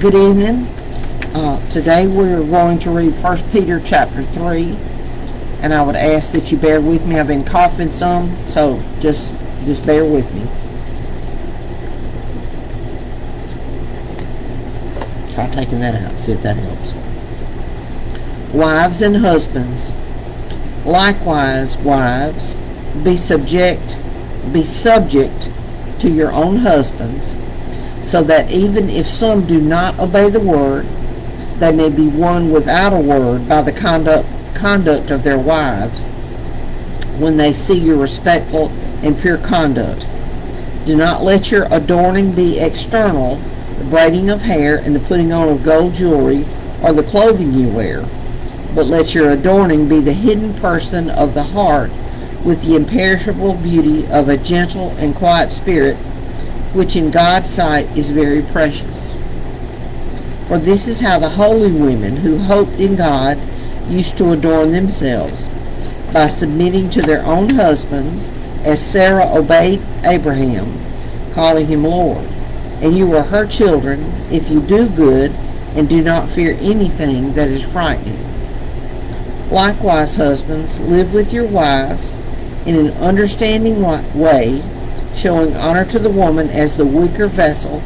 Good evening. Today we're going to read 1 Peter chapter 3, and I would ask that you bear with me. I've been coughing some, so just bear with me. Try taking that out, see if that helps. Wives and husbands, likewise, wives, be subject to your own husbands, so that even if some do not obey the word, they may be won without a word by the conduct of their wives, when they see your respectful and pure conduct. Do not let your adorning be external, the braiding of hair and the putting on of gold jewelry, or the clothing you wear, but let your adorning be the hidden person of the heart, with the imperishable beauty of a gentle and quiet spirit, which in God's sight is very precious. For this is how the holy women who hoped in God used to adorn themselves, by submitting to their own husbands, as Sarah obeyed Abraham, calling him Lord. And you are her children, if you do good and do not fear anything that is frightening. Likewise, husbands, live with your wives in an understanding way, showing honor to the woman as the weaker vessel.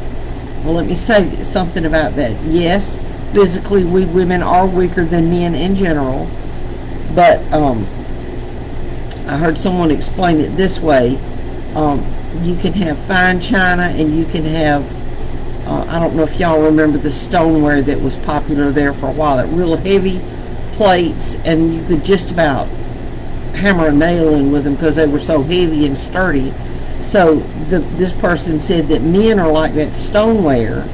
Well, let me say something about that. Yes, physically we women are weaker than men in general, but I heard someone explain it this way. You can have fine china, and you can have, I don't know if y'all remember the stoneware that was popular there for a while, that real heavy plates, and you could just about hammer a nail in with them because they were so heavy and sturdy. So this person said that men are like that stoneware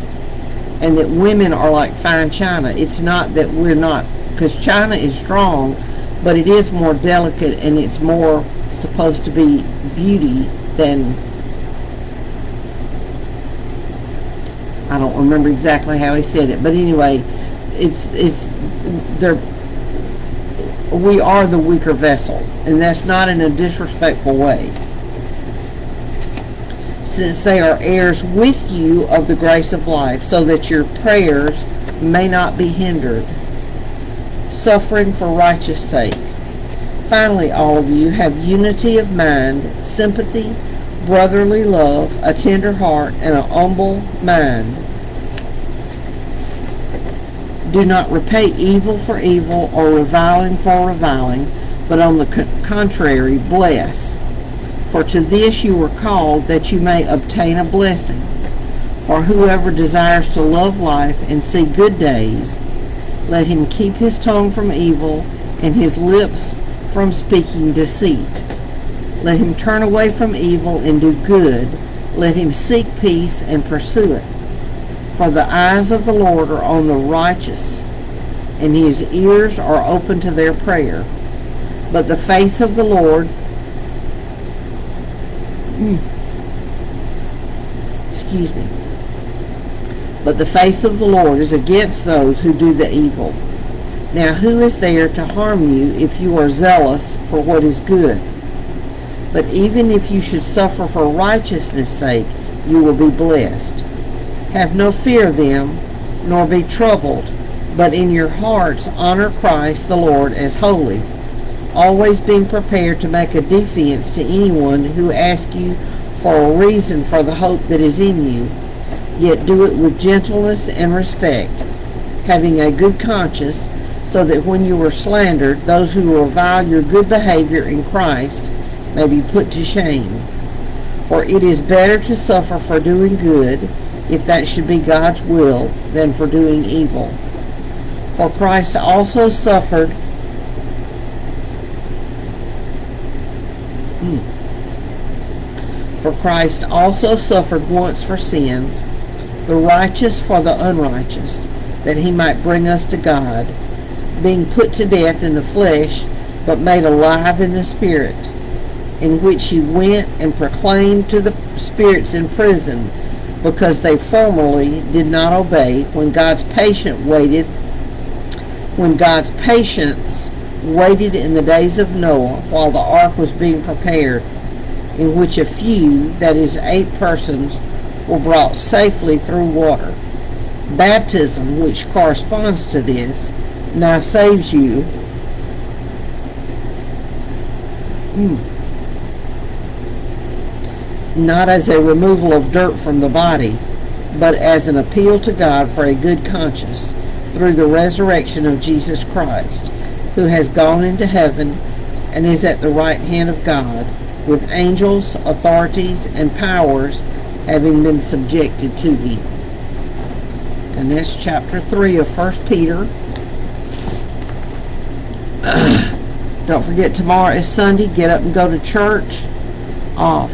and that women are like fine china. It's not that we're not, because china is strong, but it is more delicate and it's more supposed to be beauty than, I don't remember exactly how he said it, but anyway, we are the weaker vessel, and that's not in a disrespectful way, since they are heirs with you of the grace of life, so that your prayers may not be hindered, suffering for righteous sake. Finally, all of you have unity of mind, sympathy, brotherly love, a tender heart, and a humble mind. Do not repay evil for evil or reviling for reviling, but on the contrary, bless. For to this you were called, that you may obtain a blessing. For whoever desires to love life and see good days, let him keep his tongue from evil and his lips from speaking deceit. Let him turn away from evil and do good. Let him seek peace and pursue it. For the eyes of the Lord are on the righteous, and his ears are open to their prayer. But the face of the Lord But the face of the Lord is against those who do the evil. Now who is there to harm you if you are zealous for what is good? But even if you should suffer for righteousness' sake, you will be blessed. Have no fear of them, nor be troubled, but in your hearts honor Christ the Lord as holy, always being prepared to make a defense to anyone who asks you for a reason for the hope that is in you, yet do it with gentleness and respect, having a good conscience, so that when you are slandered, those who revile your good behavior in Christ may be put to shame. For it is better to suffer for doing good, if that should be God's will, than for doing evil. For Christ also suffered once for sins, the righteous for the unrighteous, that he might bring us to God, being put to death in the flesh, but made alive in the Spirit, in which he went and proclaimed to the spirits in prison, because they formerly did not obey, when God's patience waited in the days of Noah, while the ark was being prepared, in which a few, that is 8 persons, were brought safely through water. Baptism, which corresponds to this, now saves you not as a removal of dirt from the body, but as an appeal to God for a good conscience through the resurrection of Jesus Christ, who has gone into heaven and is at the right hand of God, with angels, authorities, and powers having been subjected to him. And that's chapter 3 of 1 Peter. Don't forget, tomorrow is Sunday. Get up and go to church.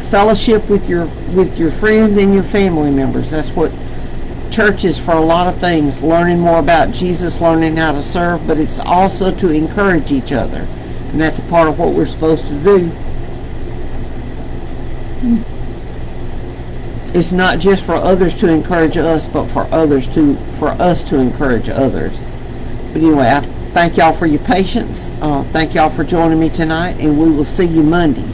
Fellowship with your friends and your family members. That's what church is for, a lot of things. Learning more about Jesus, learning how to serve, but it's also to encourage each other. And that's a part of what we're supposed to do. It's not just for others to encourage us, but for us to encourage others. But anyway, I thank y'all for your patience. Thank y'all for joining me tonight, and we will see you Monday.